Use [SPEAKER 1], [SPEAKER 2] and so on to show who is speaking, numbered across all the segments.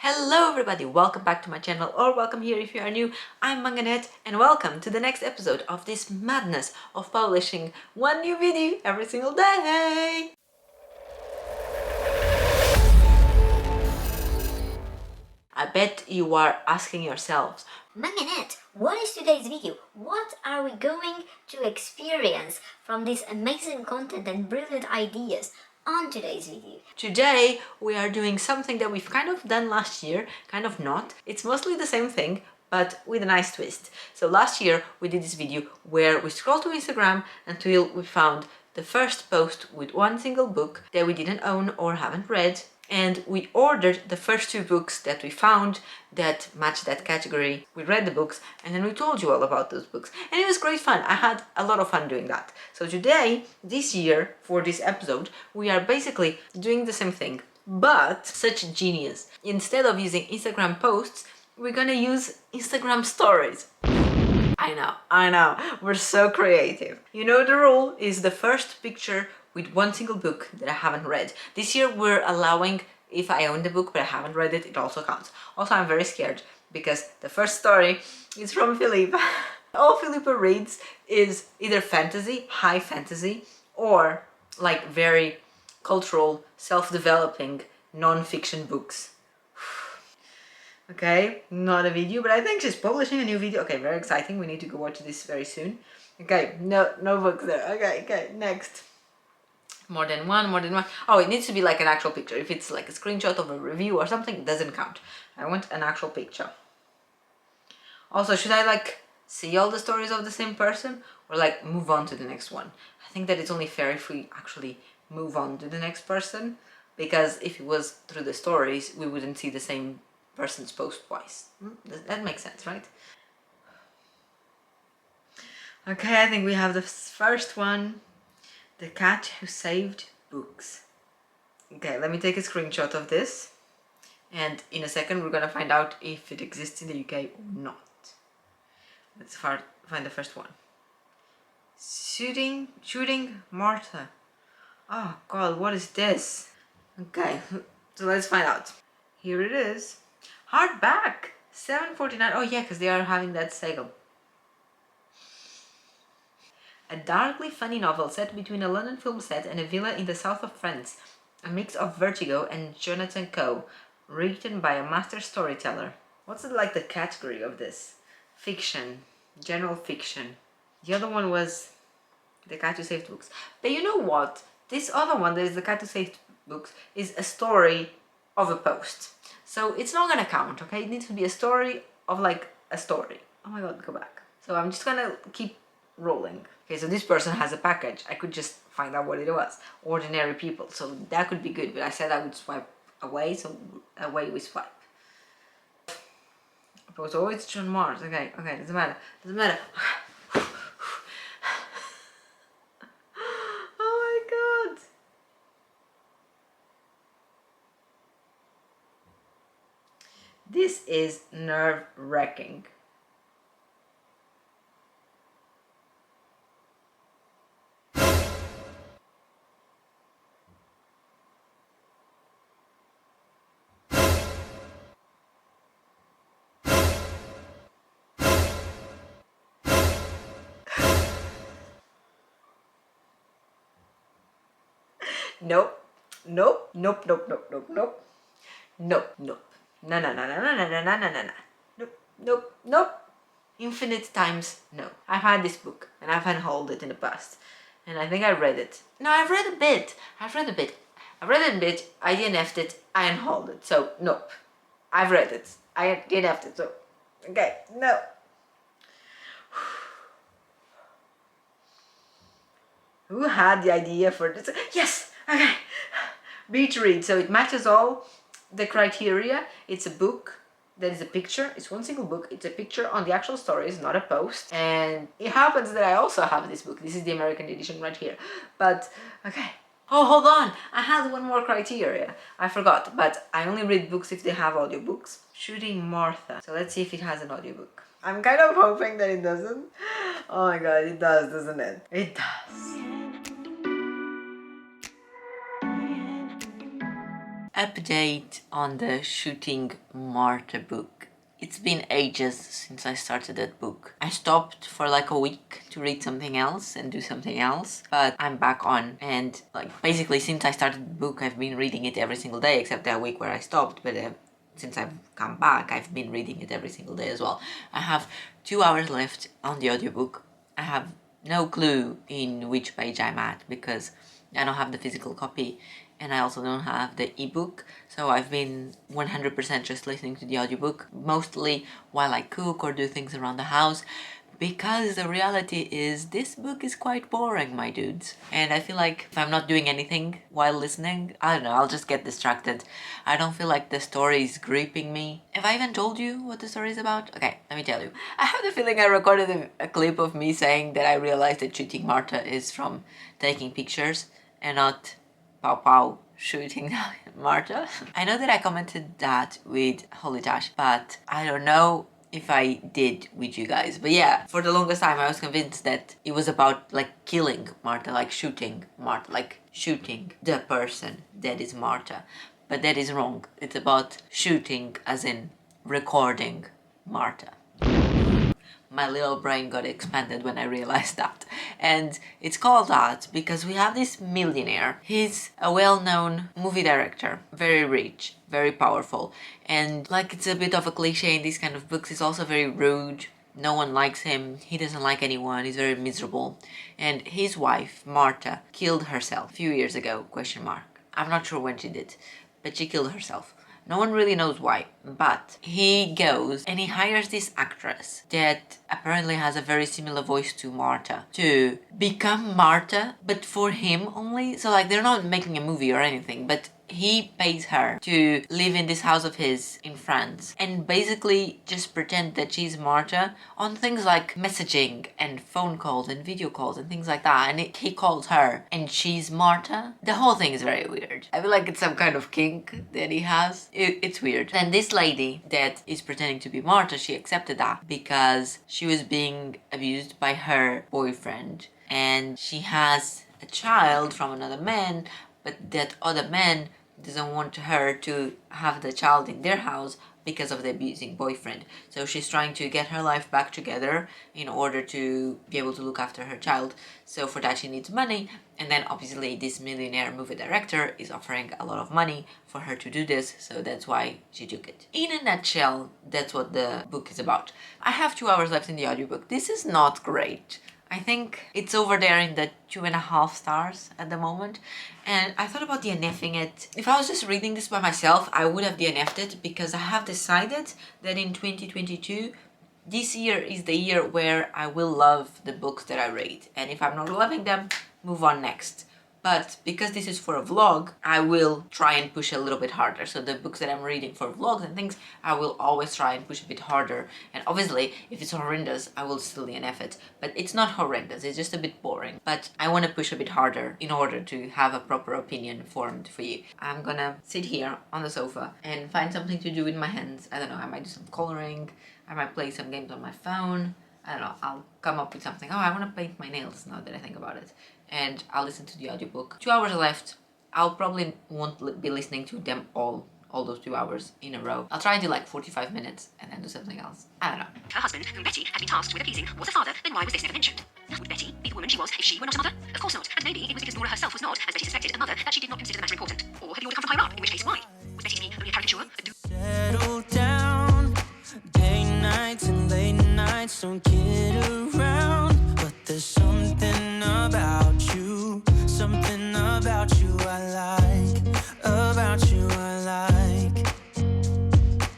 [SPEAKER 1] Hello everybody, welcome back to my channel, or welcome here if you are new. I'm Manganet and welcome to the next episode of this madness of publishing one new video every single day. I bet you are asking yourselves,
[SPEAKER 2] Manganet, what is today's video? What are we going to experience from this amazing content and brilliant ideas on today's video?
[SPEAKER 1] today we are doing something that we've kind of done last year, kind of not. It's mostly the same thing, but with a nice twist. So last year we did this video where we scrolled to Instagram until we found the first post with one single book that we didn't own or haven't read, and we ordered the first two books that we found that matched that category. We read the books and then we told you all about those books, and it was great fun. I had a lot of fun doing that. So today, this year, for this episode, we are basically doing the same thing, but such genius. Instead of using Instagram posts, we're gonna use Instagram stories. I know, we're so creative. You know the rule is the first picture with one single book that I haven't read. This year we're allowing, if I own the book but I haven't read it, it also counts. Also, I'm very scared because the first story is from Philippe. All Philippe reads is either fantasy, high fantasy, or like very cultural, self-developing, non-fiction books. Okay, not a video, but I think she's publishing a new video. Okay, very exciting. We need to go watch this very soon. Okay, no books there. Okay, next. More than one. Oh, it needs to be like an actual picture. If it's like a screenshot of a review or something, it doesn't count. I want an actual picture. Also, should I like see all the stories of the same person or like move on to the next one? I think that it's only fair if we actually move on to the next person, because if it was through the stories, we wouldn't see the same person's post twice. That makes sense, right? Okay, I think we have the first one. The Cat Who Saved Books. Okay, let me take a screenshot of this, and in a second we're gonna find out if it exists in the UK or not. Let's find the first one. Shooting Martha. Oh god, what is this? Okay, so let's find out. Here it is. Hardback, $7.49. Oh yeah, because they are having that sale. A darkly funny novel set between a London film set and a villa in the south of France. A mix of Vertigo and Jonathan Coe. Written by a master storyteller. What's it like the category of this? Fiction. General fiction. The other one was The Cat Who Saved Books. But you know what? This other one, that is The Cat Who Saved Books, is a story of a post. So it's not gonna count, okay? It needs to be a story of like a story. Oh my god, go back. So I'm just gonna keep rolling. Okay, so this person has a package. I could just find out what it was. Ordinary people. So that could be good, but I said I would swipe away, so away we swipe. Oh, it's John Mars. Okay, doesn't matter. Oh my god. This is nerve-wracking. Nope. Nope. Infinite times no. I've had this book and I've handheld it in the past, and I think I read it. No, I've read a bit. I DNF'd it. I handheld it. So nope. I've read it. I DNF'd it. So okay, no. Who had the idea for this? Yes. Okay. Beach read. So it matches all the criteria. It's a book that is a picture. It's one single book. It's a picture on the actual story. It's not a post. And it happens that I also have this book. This is the American edition right here. But okay. Oh, hold on. I had one more criteria. I forgot. But I only read books if they have audiobooks. Shooting Martha. So let's see if it has an audiobook. I'm kind of hoping that it doesn't. Oh my god, it does, doesn't it? It does. Update on the Shooting Martha book. It's been ages since I started that book. I stopped for like a week to read something else and do something else, but I'm back on, and like basically since I started the book I've been reading it every single day except that week where I stopped, but since I've come back I've been reading it every single day as well. I have 2 hours left on the audiobook. I have no clue in which page I'm at because I don't have the physical copy and I also don't have the ebook, so I've been 100% just listening to the audiobook, mostly while I cook or do things around the house, because the reality is this book is quite boring, my dudes. And I feel like if I'm not doing anything while listening, I don't know, I'll just get distracted. I don't feel like the story is gripping me. Have I even told you what the story is about? Okay, let me tell you. I have the feeling I recorded a clip of me saying that I realized that Shooting Martha is from taking pictures and not Pow Pow shooting Martha. I know that I commented that with Holy Tash, but I don't know if I did with you guys. But yeah, for the longest time I was convinced that it was about like killing Martha, like shooting Martha, like shooting the person that is Martha. But that is wrong. It's about shooting as in recording Martha. My little brain got expanded when I realized that. And it's called that because we have this millionaire. He's a well-known movie director, very rich, very powerful. And like it's a bit of a cliche in these kind of books, he's also very rude. No one likes him. He doesn't like anyone. He's very miserable. And his wife, Martha, killed herself a few years ago, question mark. I'm not sure when she did, but she killed herself. No one really knows why, but he goes and he hires this actress that apparently has a very similar voice to Martha to become Martha, but for him only. So like they're not making a movie or anything, but he pays her to live in this house of his in France and basically just pretend that she's Martha on things like messaging and phone calls and video calls and things like that. And he calls her and she's Martha. The whole thing is very weird. I feel like it's some kind of kink that he has. It's weird. And this lady that is pretending to be Martha, she accepted that because she was being abused by her boyfriend and she has a child from another man, but that other man doesn't want her to have the child in their house because of the abusing boyfriend. So she's trying to get her life back together in order to be able to look after her child. So for that she needs money, and then obviously this millionaire movie director is offering a lot of money for her to do this, so that's why she took it. In a nutshell, that's what the book is about. I have 2 hours left in the audiobook. This is not great. I think it's over there in the 2.5 stars at the moment. And I thought about DNFing it. If I was just reading this by myself, I would have DNF'd it because I have decided that in 2022, this year is the year where I will love the books that I read. And if I'm not loving them, move on next. But because this is for a vlog, I will try and push a little bit harder. So the books that I'm reading for vlogs and things, I will always try and push a bit harder. And obviously, if it's horrendous, I will still DNF it. But it's not horrendous, it's just a bit boring. But I want to push a bit harder in order to have a proper opinion formed for you. I'm gonna sit here on the sofa and find something to do with my hands. I don't know, I might do some coloring, I might play some games on my phone. I don't know, I'll come up with something. Oh, I want to paint my nails now that I think about it. And I'll listen to the audiobook. 2 hours left. I'll probably won't be listening to them all those 2 hours in a row. I'll try and do like 45 minutes and then do something else. I don't know.
[SPEAKER 3] Her husband, whom Betty had been tasked with appeasing, was a father, then why was this never mentioned? Would Betty be the woman she was if she were not a mother? Of course not. And maybe it was because Nora herself was not, as Betty suspected, a mother, that she did not consider the matter important. Or had the order come from higher up, in which case why? Was Betty to be only a caricature?
[SPEAKER 4] Settle down, day nights and late nights, don't kid around. But there's something about you I like, about you I like.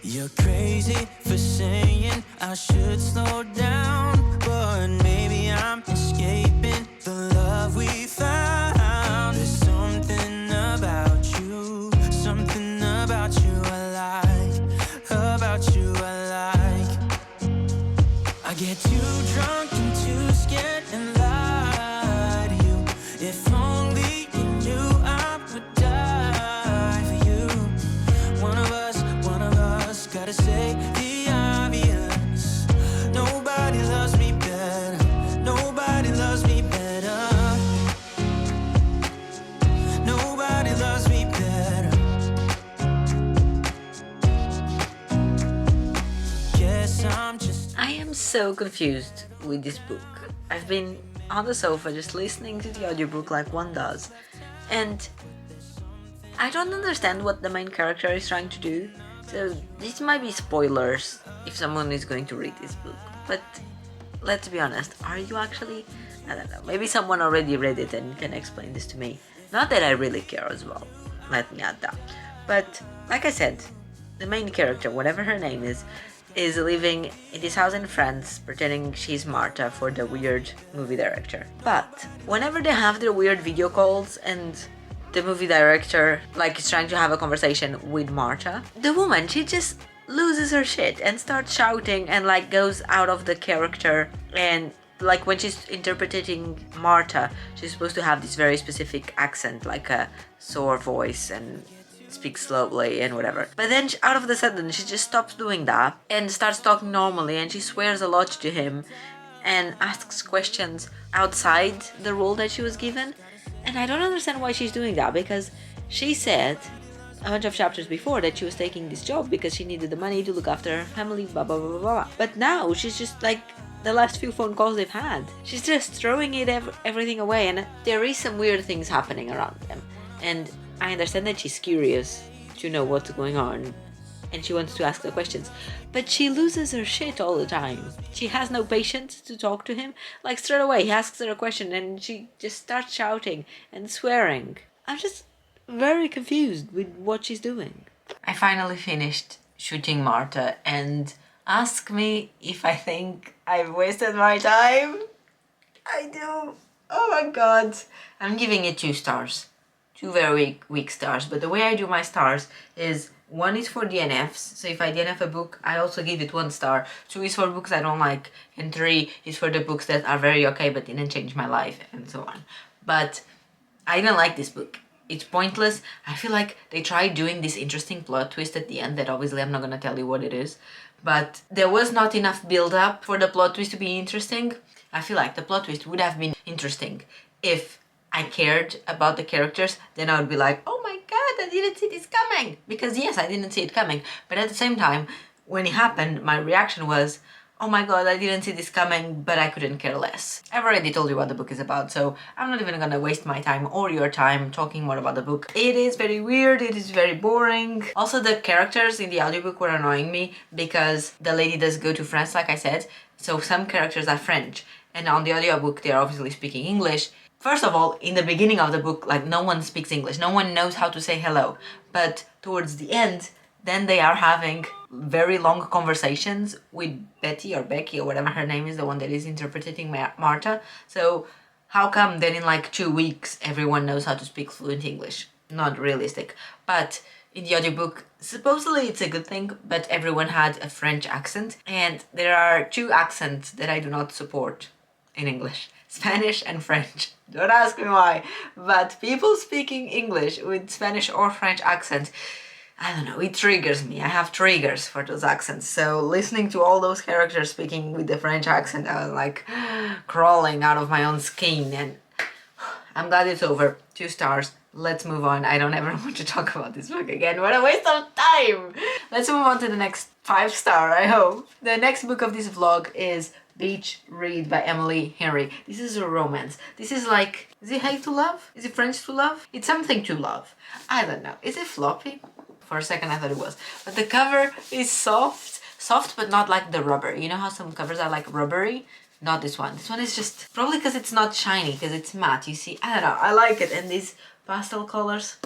[SPEAKER 4] You're crazy for saying I should slow down, but maybe I'm escaping the love we found. There's something about you I like, about you I like. I get too drunk and too scared and lie to you. If only you knew I would die for you. One of us gotta say the obvious. Nobody loves me better. Nobody loves me better. Nobody loves me better.
[SPEAKER 1] I'm so confused with this book. I've been on the sofa just listening to the audiobook like one does, and I don't understand what the main character is trying to do. So this might be spoilers if someone is going to read this book, but let's be honest, are you actually? I don't know, maybe someone already read it and can explain this to me. Not that I really care as well, let me add that. But like I said, the main character, whatever her name is living in this house in France pretending she's Marta for the weird movie director. But whenever they have their weird video calls and the movie director like is trying to have a conversation with Marta, the woman, she just loses her shit and starts shouting and like goes out of the character. And like when she's interpreting Marta, she's supposed to have this very specific accent, like a sore voice and speak slowly and whatever. But then out of the sudden she just stops doing that and starts talking normally, and she swears a lot to him and asks questions outside the role that she was given. And I don't understand why she's doing that, because she said a bunch of chapters before that she was taking this job because she needed the money to look after her family, blah blah blah blah blah. But now she's just like, the last few phone calls they've had, she's just throwing everything away, and there is some weird things happening around them. And I understand that she's curious to know what's going on and she wants to ask the questions, but she loses her shit all the time. She has no patience to talk to him. Like straight away he asks her a question and she just starts shouting and swearing. I'm just very confused with what she's doing. I finally finished shooting Marta, and ask me if I think I've wasted my time. I do. Oh my god. I'm giving it 2 stars. 2 very weak stars, but the way I do my stars is 1 is for DNFs, so if I DNF a book, I also give it 1 star. 2 is for books I don't like, and 3 is for the books that are very okay but didn't change my life, and so on. But I didn't like this book. It's pointless. I feel like they tried doing this interesting plot twist at the end that obviously I'm not gonna tell you what it is, but there was not enough build-up for the plot twist to be interesting. I feel like the plot twist would have been interesting if I cared about the characters. Then I would be like, oh my god, I didn't see this coming. Because yes, I didn't see it coming. But at the same time, when it happened, my reaction was, oh my god, I didn't see this coming, but I couldn't care less. I've already told you what the book is about, so I'm not even gonna waste my time or your time talking more about the book. It is very weird, it is very boring. Also, the characters in the audiobook were annoying me because the lady does go to France, like I said, so some characters are French, and on the audiobook they're obviously speaking English. First of all, in the beginning of the book, like, no one speaks English, no one knows how to say hello, but towards the end, then they are having very long conversations with Betty or Becky or whatever her name is, the one that is interpreting Marta. So how come then in like 2 weeks everyone knows how to speak fluent English? Not realistic. But in the audiobook, supposedly it's a good thing, but everyone had a French accent, and there are 2 accents that I do not support in English: Spanish and French. Don't ask me why, but people speaking English with Spanish or French accent, I don't know, it triggers me. I have triggers for those accents. So listening to all those characters speaking with the French accent, I was like crawling out of my own skin, and I'm glad it's over. 2 stars. Let's move on. I don't ever want to talk about this book again. What a waste of time! Let's move on to the next 5 star, I hope. The next book of this vlog is Beach Read by Emily Henry. This is a romance. This is like, is it hate to love? Is it French to love? It's something to love. I don't know. Is it floppy? For a second I thought it was. But the cover is soft but not like the rubber. You know how some covers are like rubbery? Not this one. This one is just, probably because it's not shiny, because it's matte. You see, I don't know, I like it. And these pastel colors,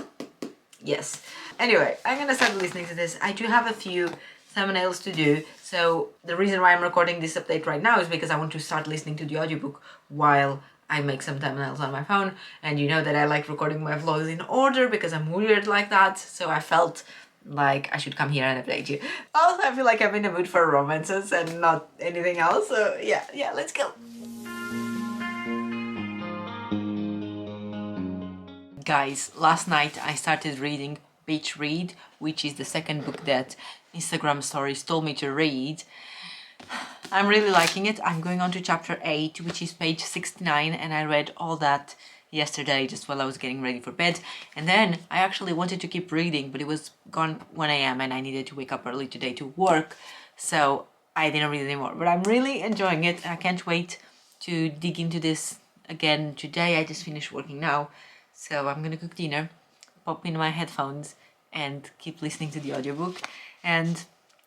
[SPEAKER 1] yes. Anyway, I'm gonna start listening to this. I do have a few thumbnails to do, so the reason why I'm recording this update right now is because I want to start listening to the audiobook while I make some thumbnails on my phone. And you know that I like recording my vlogs in order because I'm weird like that, so I felt like I should come here and update you. Also, I feel like I'm in the mood for romances and not anything else, so yeah, let's go. Guys, last night I started reading Beach Read, which is the second book that Instagram stories told me to read. I'm really liking it. I'm going on to chapter 8, which is page 69, and I read all that yesterday just while I was getting ready for bed. And then I actually wanted to keep reading, but it was gone 1 a.m. and I needed to wake up early today to work. So I didn't read anymore, but I'm really enjoying it. I can't wait to dig into this again today. I just finished working now, so I'm gonna cook dinner, pop in my headphones, and keep listening to the audiobook. And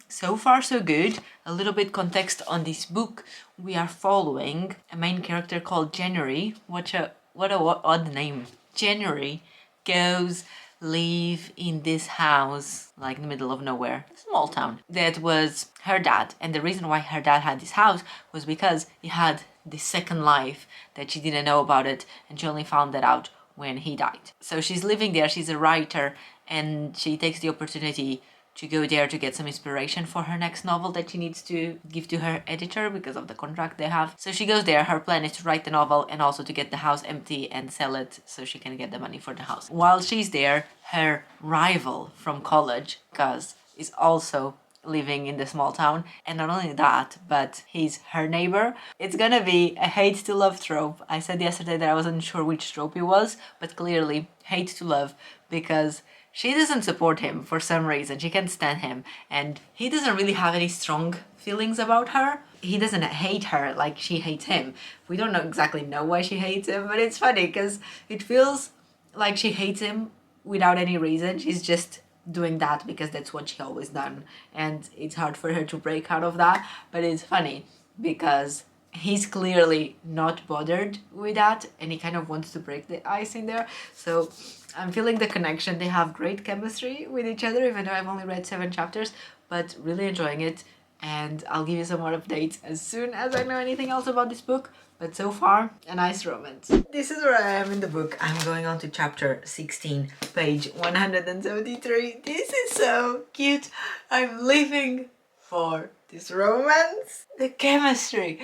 [SPEAKER 1] so far so good. A little bit context on this book. We are following a main character called January. What a odd name. January goes live in this house like in the middle of nowhere, a small town. That was her dad, and the reason why her dad had this house was because he had this second life that she didn't know about it, and she only found that out when he died. So she's living there, she's a writer, and she takes the opportunity to go there to get some inspiration for her next novel that she needs to give to her editor because of the contract they have. So she goes there. Her plan is to write the novel and also to get the house empty and sell it so she can get the money for the house. While she's there, her rival from college, Cuz, is also living in the small town, and not only that, but he's her neighbor. It's gonna be a hate to love trope. I said yesterday that I wasn't sure which trope it was, but clearly hate to love, because she doesn't support him for some reason. She can't stand him, and he doesn't really have any strong feelings about her. He doesn't hate her like she hates him. We don't exactly know why she hates him, but it's funny because it feels like she hates him without any reason. She's just doing that because that's what she always done, and it's hard for her to break out of that. But it's funny because he's clearly not bothered with that, and he kind of wants to break the ice in there. So I'm feeling the connection. They have great chemistry with each other, even though I've only read 7 chapters, but really enjoying it. And I'll give you some more updates as soon as I know anything else about this book. But so far, a nice romance. This is where I am in the book. I'm going on to chapter 16, page 173. This is so cute. I'm living for this romance. The chemistry.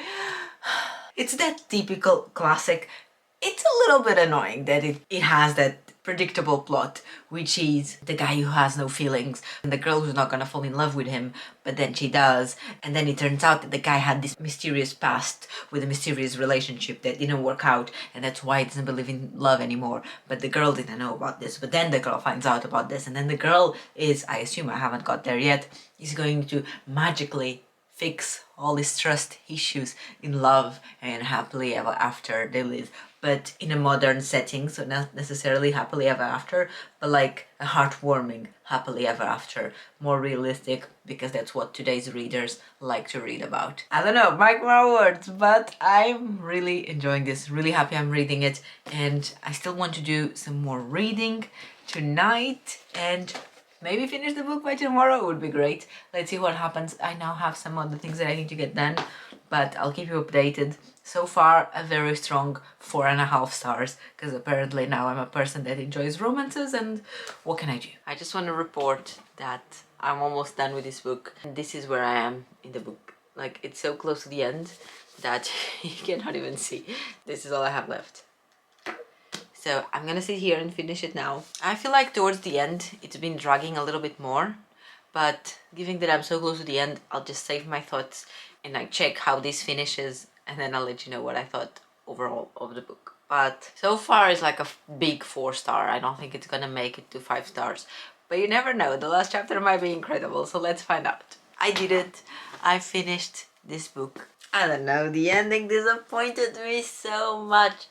[SPEAKER 1] It's that typical classic. It's a little bit annoying that it has that predictable plot, which is the guy who has no feelings and the girl who's not gonna fall in love with him, but then she does, and then it turns out that the guy had this mysterious past with a mysterious relationship that didn't work out, and that's why he doesn't believe in love anymore. But the girl didn't know about this, but then the girl finds out about this, and then the girl is, I assume, I haven't got there yet, is going to magically fix all his trust issues in love, and happily ever after they live, but in a modern setting, so not necessarily happily ever after, but like a heartwarming happily ever after, more realistic, because that's what today's readers like to read about. I don't know, mark my words, but I'm really enjoying this, really happy I'm reading it, and I still want to do some more reading tonight, and maybe finish the book by tomorrow would be great. Let's see what happens. I now have some other things that I need to get done, but I'll keep you updated. So far, a very strong 4.5 stars, because apparently now I'm a person that enjoys romances, and what can I do? I just want to report that I'm almost done with this book, and this is where I am in the book. Like, it's so close to the end that you cannot even see. This is all I have left. So I'm gonna sit here and finish it now. I feel like towards the end, it's been dragging a little bit more, but given that I'm so close to the end, I'll just save my thoughts and like check how this finishes, and then I'll let you know what I thought overall of the book. But so far it's like a big 4 star. I don't think it's gonna make it to 5 stars, but you never know. The last chapter might be incredible, so let's find out. I did it. I finished this book. I don't know, the ending disappointed me so much.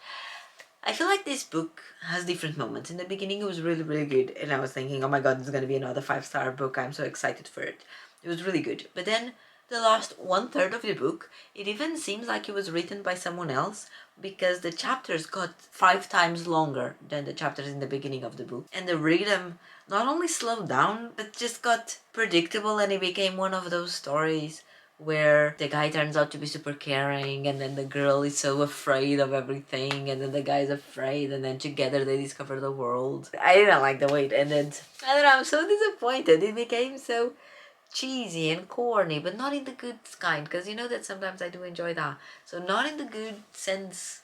[SPEAKER 1] I feel like this book has different moments. In the beginning it was really, really good, and I was thinking, oh my god, it's gonna be another 5-star book, I'm so excited for it. It was really good. But then the last 1/3 of the book, it even seems like it was written by someone else, because the chapters got 5 times longer than the chapters in the beginning of the book. And the rhythm not only slowed down, but just got predictable, and it became one of those stories where the guy turns out to be super caring, and then the girl is so afraid of everything, and then the guy's afraid, and then together they discover the world. I didn't like the way it ended. I don't know, I'm so disappointed. It became so cheesy and corny, but not in the good kind, because you know that sometimes I do enjoy that. So not in the good sense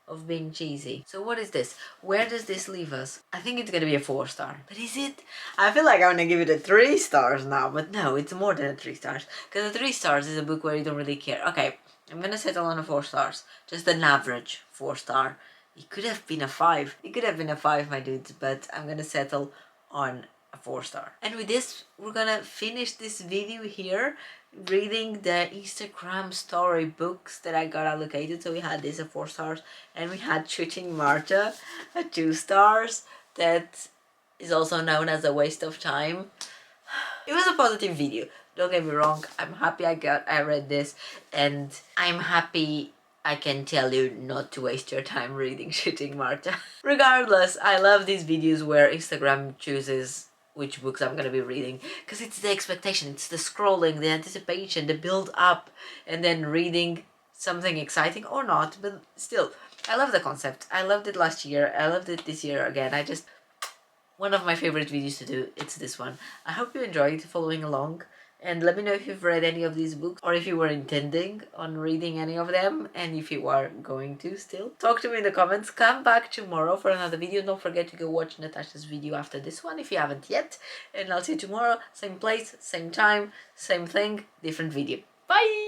[SPEAKER 1] of being cheesy. So what is this? Where does this leave us? I think it's gonna be a 4 star. But is it? I feel like I wanna give it a 3 stars now, but no, it's more than a 3 stars. Because a 3 stars is a book where you don't really care. Okay, I'm gonna settle on a 4 stars. Just an average 4 star. It could have been a 5. It could have been a 5, my dudes, but I'm gonna settle on a a 4-star. And with this, we're gonna finish this video here, reading the Instagram story books that I got allocated. So we had this at 4 stars, and we had Shooting Marta at 2 stars. That is also known as a waste of time. It was a positive video, don't get me wrong. I'm happy I read this, and I'm happy I can tell you not to waste your time reading Shooting Marta. Regardless, I love these videos where Instagram chooses which books I'm gonna be reading, because it's the expectation, it's the scrolling, the anticipation, the build up, and then reading something exciting or not, but still, I love the concept. I loved it last year, I loved it this year again. One of my favorite videos to do, it's this one. I hope you enjoyed following along, and let me know if you've read any of these books, or if you were intending on reading any of them, and if you are going to still. Talk to me in the comments. Come back tomorrow for another video. Don't forget to go watch Natasha's video after this one if you haven't yet, and I'll see you tomorrow, same place, same time, same thing, different video. Bye!